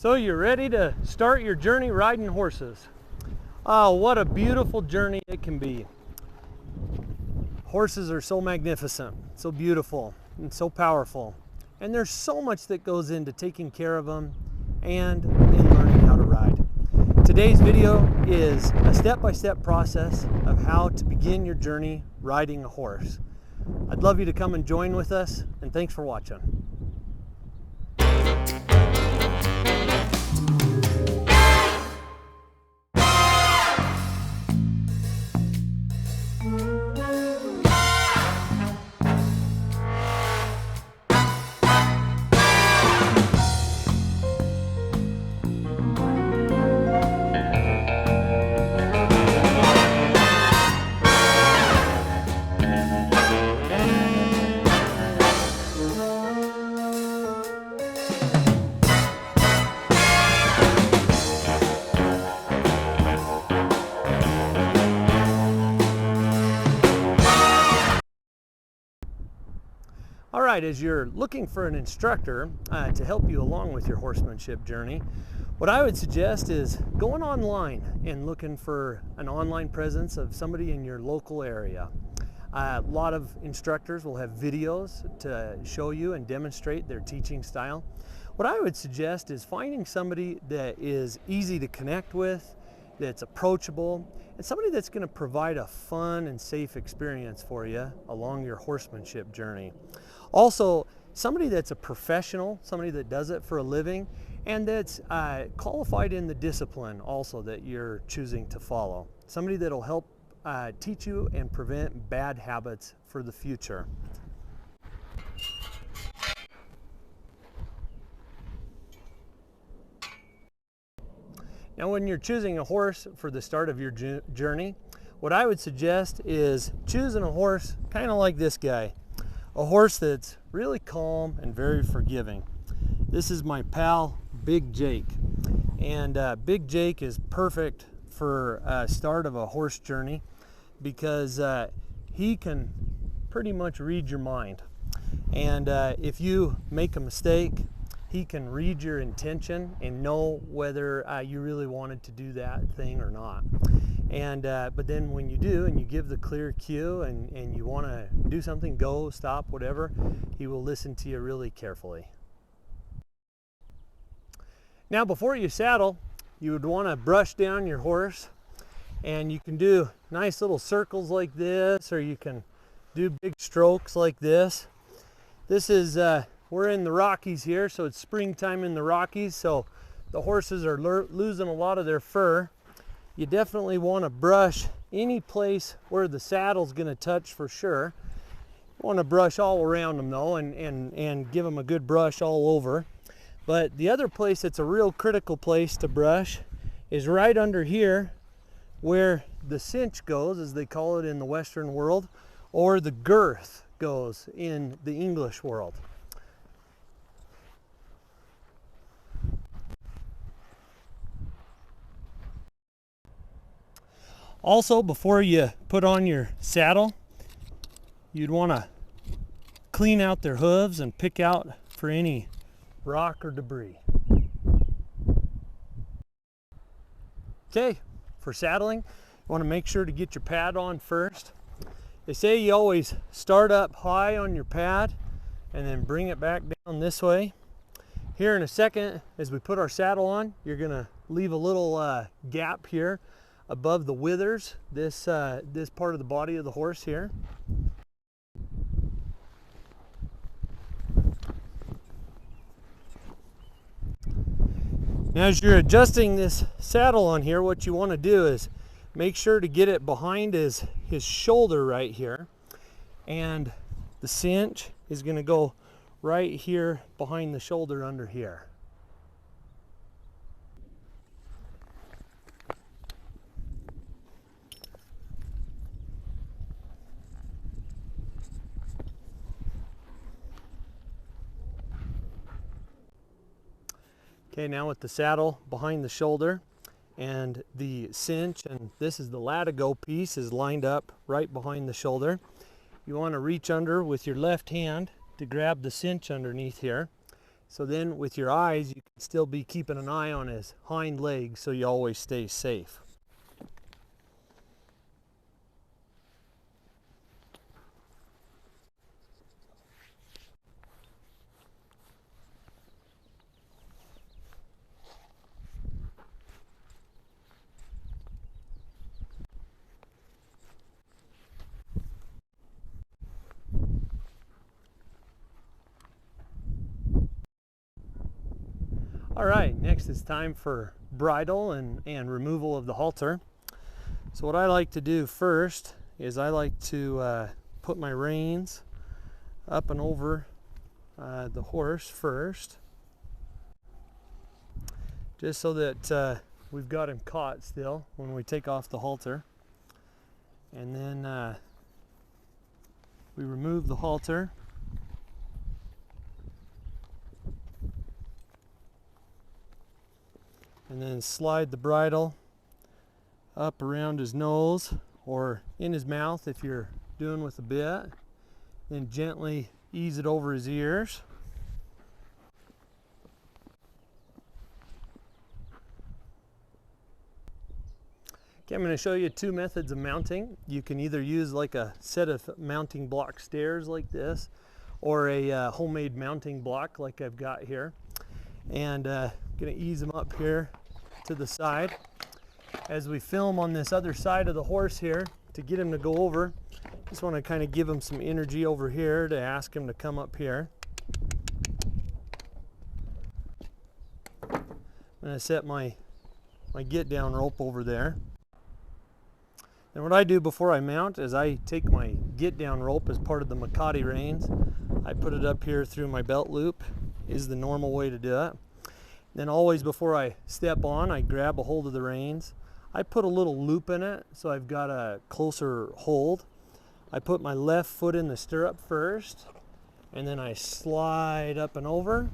So you're ready to start your journey riding horses. Oh, what a beautiful journey it can be. Horses are so magnificent, so beautiful, and so powerful. And there's so much that goes into taking care of them and in learning how to ride. Today's video is a step-by-step process of how to begin your journey riding a horse. I'd love you to come and join with us, and thanks for watching. All right, as you're looking for an instructor to help you along with your horsemanship journey, what I would suggest is going online and looking for an online presence of somebody in your local area. A lot of instructors will have videos to show you and demonstrate their teaching style. What I would suggest is finding somebody that is easy to connect with, that's approachable, and somebody that's going to provide a fun and safe experience for you along your horsemanship journey. Also, somebody that's a professional, somebody that does it for a living, and that's qualified in the discipline also that you're choosing to follow. Somebody that'll help teach you and prevent bad habits for the future. Now, when you're choosing a horse for the start of your journey, what I would suggest is choosing a horse kind of like this guy. A horse that's really calm and very forgiving. This is my pal, Big Jake. And Big Jake is perfect for a start of a horse journey because he can pretty much read your mind. And if you make a mistake, he can read your intention and know whether you really wanted to do that thing or not. And but then when you do and you give the clear cue and you want to do something, go, stop, whatever, he will listen to you really carefully. Now, before you saddle, you would want to brush down your horse, and you can do nice little circles like this, or you can do big strokes like this. This is we're in the Rockies here, so it's springtime in the Rockies, so the horses are losing a lot of their fur. You definitely want to brush any place where the saddle's going to touch for sure. You want to brush all around them though, and give them a good brush all over. But the other place that's a real critical place to brush is right under here where the cinch goes, as they call it in the Western world, or the girth goes in the English world. Also, before you put on your saddle, you'd want to clean out their hooves and pick out for any rock or debris. Okay, for saddling, you want to make sure to get your pad on first. They say you always start up high on your pad and then bring it back down this way. Here in a second, as we put our saddle on, you're going to leave a little gap here above the withers, this part of the body of the horse here. Now, as you're adjusting this saddle on here, what you want to do is make sure to get it behind his shoulder right here, and the cinch is going to go right here behind the shoulder under here. Okay, now with the saddle behind the shoulder and the cinch, and this is the latigo piece, is lined up right behind the shoulder. You want to reach under with your left hand to grab the cinch underneath here. So then with your eyes, you can still be keeping an eye on his hind legs so you always stay safe. All right, next it's time for bridle and removal of the halter. So what I like to do first is I like to put my reins up and over the horse first, just so that we've got him caught still when we take off the halter. And then we remove the halter. And then slide the bridle up around his nose or in his mouth if you're doing with a bit. Then gently ease it over his ears. Okay, I'm going to show you two methods of mounting. You can either use like a set of mounting block stairs like this, or a homemade mounting block like I've got here. And going to ease him up here to the side. As we film on this other side of the horse here to get him to go over, just want to kind of give him some energy over here to ask him to come up here. I'm going to set my get down rope over there. And what I do before I mount is I take my get down rope as part of the Makati reins. I put it up here through my belt loop, is the normal way to do it. Then always before I step on, I grab a hold of the reins. I put a little loop in it so I've got a closer hold. I put my left foot in the stirrup first, and then I slide up and over,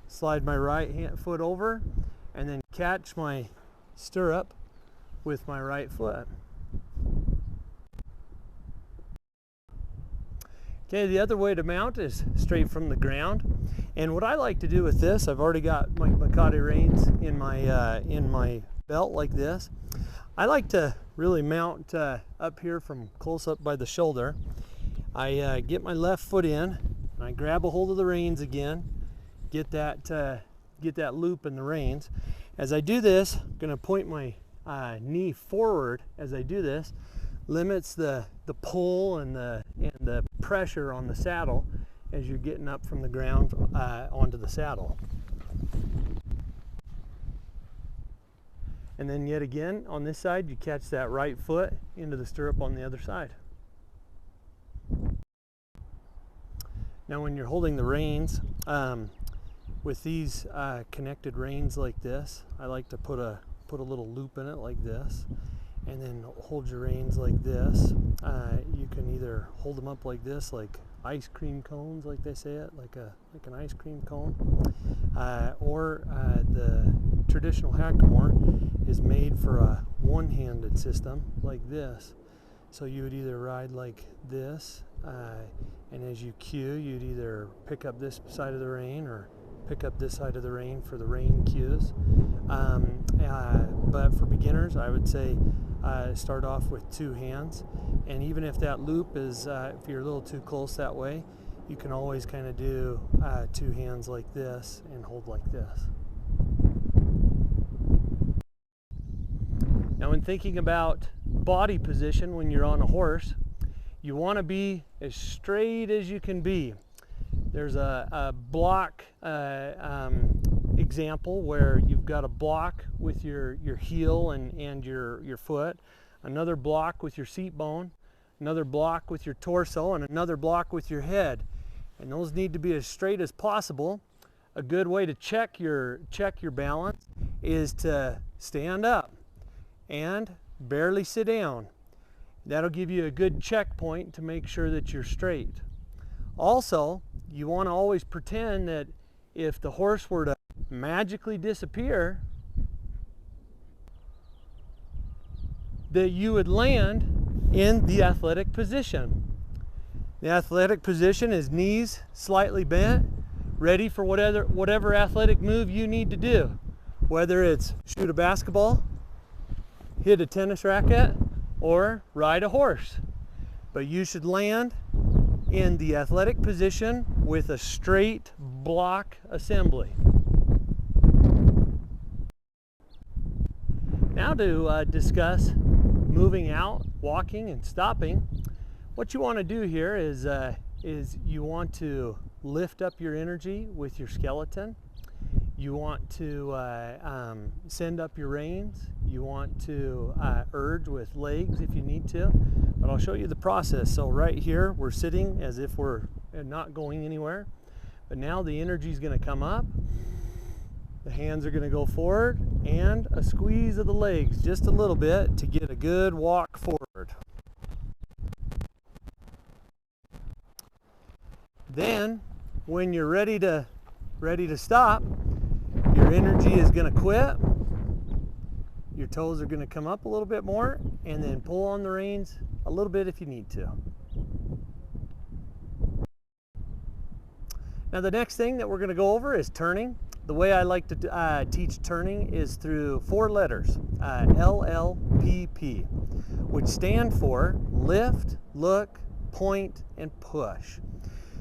slide my right foot over, and then catch my stirrup with my right foot. Okay, the other way to mount is straight from the ground. And what I like to do with this, I've already got my Makati reins in my belt like this. I like to really mount up here from close up by the shoulder. I get my left foot in, and I grab a hold of the reins again, get that loop in the reins. As I do this, I'm going to point my knee forward as I do this. Limits the pull and the pressure on the saddle as you're getting up from the ground onto the saddle. And then yet again on this side, you catch that right foot into the stirrup on the other side. Now when you're holding the reins, with these connected reins like this, I like to put a little loop in it like this, and then hold your reins like this. You can either hold them up like this, like ice cream cones, like they say it, like an ice cream cone, or the traditional hackamore is made for a one-handed system like this. So you would either ride like this, and as you cue, you'd either pick up this side of the rein or pick up this side of the rein for the rein cues. But for beginners, I would say start off with two hands, and even if that loop is, if you're a little too close that way, you can always kind of do two hands like this and hold like this. Now when thinking about body position when you're on a horse, you want to be as straight as you can be. There's a block example where you've got a block with your heel and your foot, another block with your seat bone, another block with your torso, and another block with your head. And those need to be as straight as possible. A good way to check your balance is to stand up and barely sit down. That'll give you a good checkpoint to make sure that you're straight. Also, you want to always pretend that if the horse were to magically disappear, that you would land in the athletic position. The athletic position is knees slightly bent, ready for whatever athletic move you need to do, whether it's shoot a basketball, hit a tennis racket, or ride a horse. But you should land in the athletic position with a straight block assembly. Now to discuss moving out, walking, and stopping. What you want to do here is you want to lift up your energy with your skeleton. You want to send up your reins. You want to urge with legs if you need to. But I'll show you the process. So right here, we're sitting as if we're not going anywhere. But now the energy is going to come up. The hands are going to go forward, and a squeeze of the legs just a little bit to get a good walk forward. Then, when you're ready to stop, your energy is going to quit. Your toes are going to come up a little bit more, and then pull on the reins a little bit if you need to. Now the next thing that we're going to go over is turning. The way I like to teach turning is through 4 letters, LLPP, which stand for lift, look, point, and push.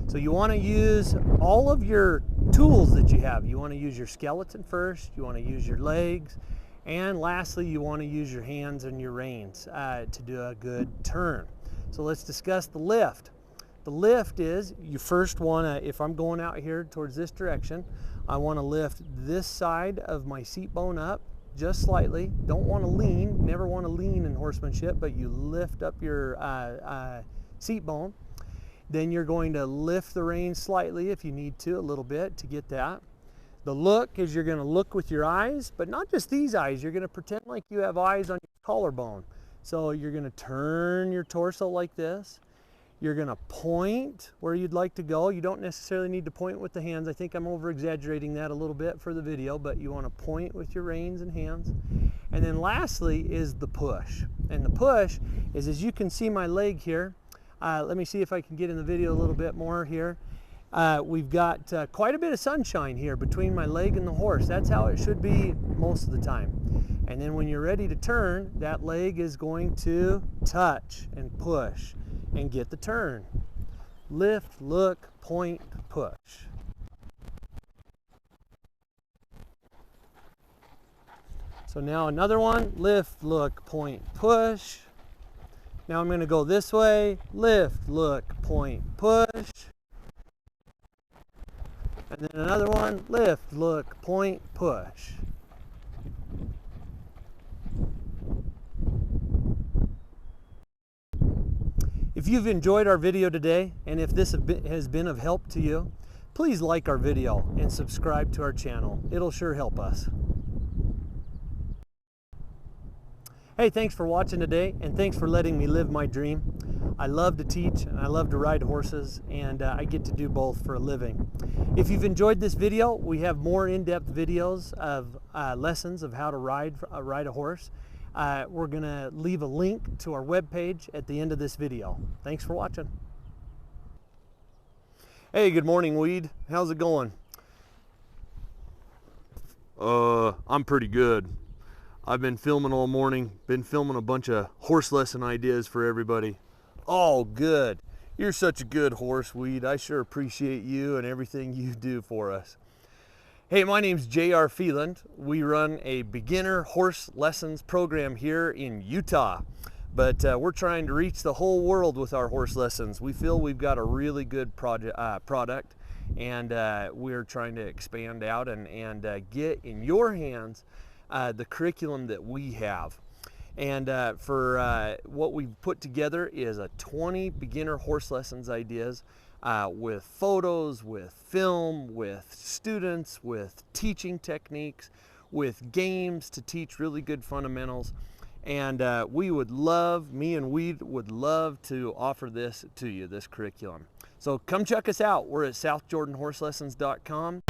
So you want to use all of your tools that you have. You want to use your skeleton first, you want to use your legs, and lastly you want to use your hands and your reins to do a good turn. So let's discuss the lift. The lift is, you first want to, if I'm going out here towards this direction, I want to lift this side of my seat bone up just slightly. Don't want to lean, never want to lean in horsemanship, but you lift up your seat bone. Then you're going to lift the reins slightly if you need to, a little bit to get that. The look is you're going to look with your eyes, but not just these eyes. You're going to pretend like you have eyes on your collarbone. So you're going to turn your torso like this. You're going to point where you'd like to go. You don't necessarily need to point with the hands. I think I'm over exaggerating that a little bit for the video, but you want to point with your reins and hands. And then lastly is the push. And the push is, as you can see my leg here, let me see if I can get in the video a little bit more here. We've got quite a bit of sunshine here between my leg and the horse. That's how it should be most of the time. And then when you're ready to turn, that leg is going to touch and push and get the turn. Lift, look, point, push. So now another one, lift, look, point, push. Now I'm going to go this way, lift, look, point, push. And then another one, lift, look, point, push. If you've enjoyed our video today, and if this has been of help to you, please like our video and subscribe to our channel. It'll sure help us. Hey, thanks for watching today, and thanks for letting me live my dream. I love to teach and I love to ride horses, and I get to do both for a living. If you've enjoyed this video, we have more in-depth videos of lessons of how to ride a horse. We're going to leave a link to our webpage at the end of this video. Thanks for watching. Hey, good morning, Weed. How's it going? I'm pretty good. I've been filming all morning, been filming a bunch of horse lesson ideas for everybody. Oh, good. You're such a good horse, Weed. I sure appreciate you and everything you do for us. Hey, my name's J.R. Feland. We run a beginner horse lessons program here in Utah, but we're trying to reach the whole world with our horse lessons. We feel we've got a really good product, and we're trying to expand out and get in your hands the curriculum that we have. And for what we've put together is a 20 beginner horse lessons ideas with photos, with film, with students, with teaching techniques, with games to teach really good fundamentals. And me and we would love to offer this to you, this curriculum. So come check us out. We're at southjordanhorselessons.com.